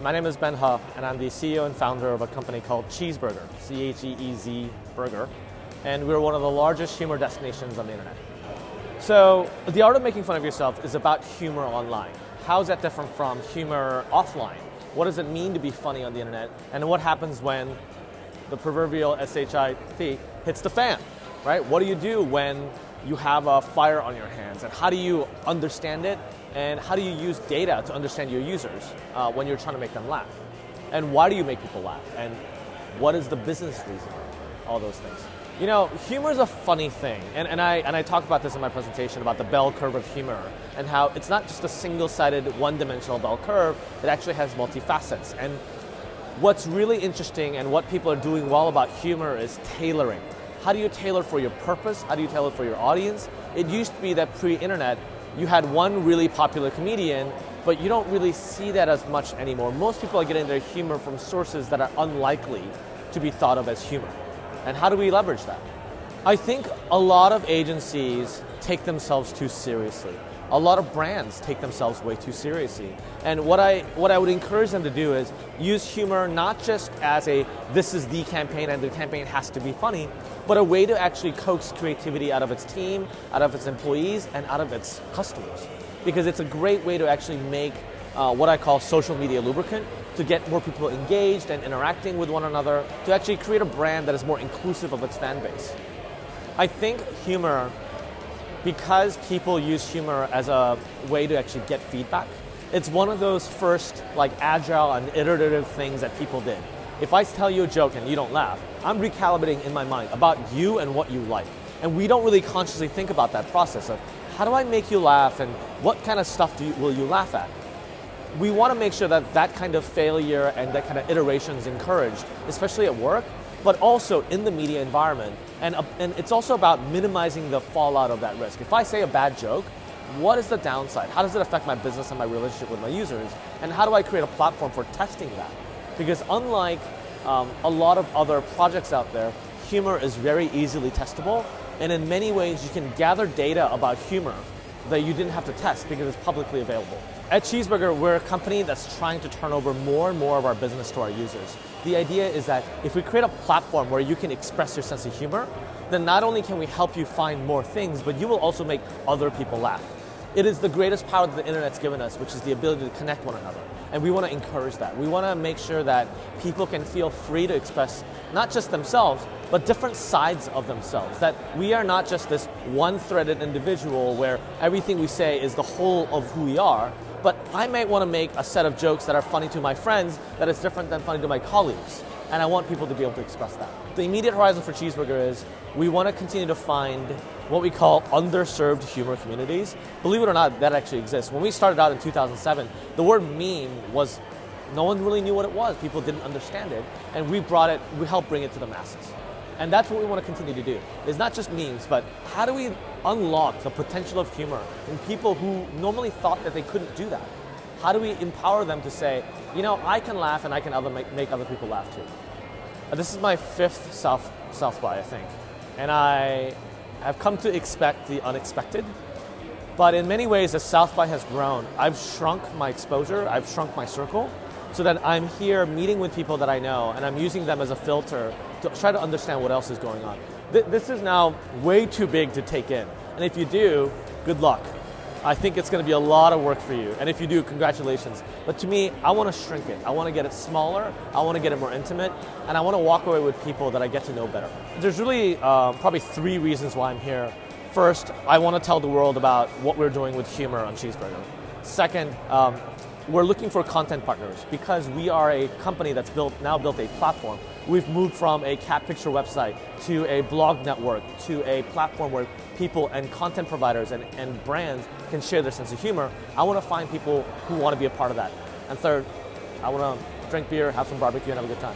My name is Ben He, and I'm the CEO and founder of a company called Cheezburger, C-H-E-E-Z Burger, and we're one of the largest humor destinations on the internet. So, the art of making fun of yourself is about humor online. How is that different from humor offline? What does it mean to be funny on the internet? And what happens when the proverbial SHIT hits the fan, right? What do you do when you have a fire on your hands? And how do you understand it? And how do you use data to understand your users when you're trying to make them laugh? And why do you make people laugh? And what is the business reason? All those things. You know, humor is a funny thing. And I talk about this in my presentation about the bell curve of humor and how it's not just a single-sided, one-dimensional bell curve. It actually has multifacets. And what's really interesting and what people are doing well about humor is tailoring. How do you tailor for your purpose? How do you tailor for your audience? It used to be that pre-internet, you had one really popular comedian, but you don't really see that as much anymore. Most people are getting their humor from sources that are unlikely to be thought of as humor. And how do we leverage that? I think a lot of agencies take themselves too seriously. A lot of brands take themselves way too seriously. And what I would encourage them to do is use humor not just as a this is the campaign and the campaign has to be funny, but a way to actually coax creativity out of its team, out of its employees, and out of its customers. Because it's a great way to actually make what I call social media lubricant, to get more people engaged and interacting with one another, to actually create a brand that is more inclusive of its fan base. I think humor, because people use humor as a way to actually get feedback, it's one of those first agile and iterative things that people did. If I tell you a joke and you don't laugh, I'm recalibrating in my mind about you and what you like. And we don't really consciously think about that process of how do I make you laugh and what kind of stuff will you laugh at? We want to make sure that that kind of failure and that kind of iteration is encouraged, especially at work, but also in the media environment. And it's also about minimizing the fallout of that risk. If I say a bad joke, what is the downside? How does it affect my business and my relationship with my users? And how do I create a platform for testing that? Because unlike a lot of other projects out there, humor is very easily testable. And in many ways, you can gather data about humor that you didn't have to test because it's publicly available. At Cheezburger, we're a company that's trying to turn over more and more of our business to our users. The idea is that if we create a platform where you can express your sense of humor, then not only can we help you find more things, but you will also make other people laugh. It is the greatest power that the internet's given us, which is the ability to connect one another. And we want to encourage that. We want to make sure that people can feel free to express not just themselves, but different sides of themselves. That we are not just this one-threaded individual where everything we say is the whole of who we are, but I might want to make a set of jokes that are funny to my friends that is different than funny to my colleagues. And I want people to be able to express that. The immediate horizon for Cheezburger is we want to continue to find what we call underserved humor communities. Believe it or not, that actually exists. When we started out in 2007, the word meme was, no one really knew what it was. People didn't understand it. And we helped bring it to the masses. And that's what we want to continue to do. It's not just memes, but how do we unlock the potential of humor in people who normally thought that they couldn't do that? How do we empower them to say, you know, I can laugh and I can make other people laugh too? This is my 5th South by, I think. And I have come to expect the unexpected. But in many ways, as South by has grown, I've shrunk my exposure, I've shrunk my circle, so that I'm here meeting with people that I know, and I'm using them as a filter to try to understand what else is going on. This is now way too big to take in. And if you do, good luck. I think it's going to be a lot of work for you. And if you do, congratulations. But to me, I want to shrink it. I want to get it smaller. I want to get it more intimate. And I want to walk away with people that I get to know better. There's really probably 3 reasons why I'm here. First, I want to tell the world about what we're doing with humor on Cheezburger. Second, we're looking for content partners because we are a company that's now built a platform. We've moved from a cat picture website to a blog network to a platform where people and content providers and brands can share their sense of humor. I want to find people who want to be a part of that. And third, I want to drink beer, have some barbecue, and have a good time.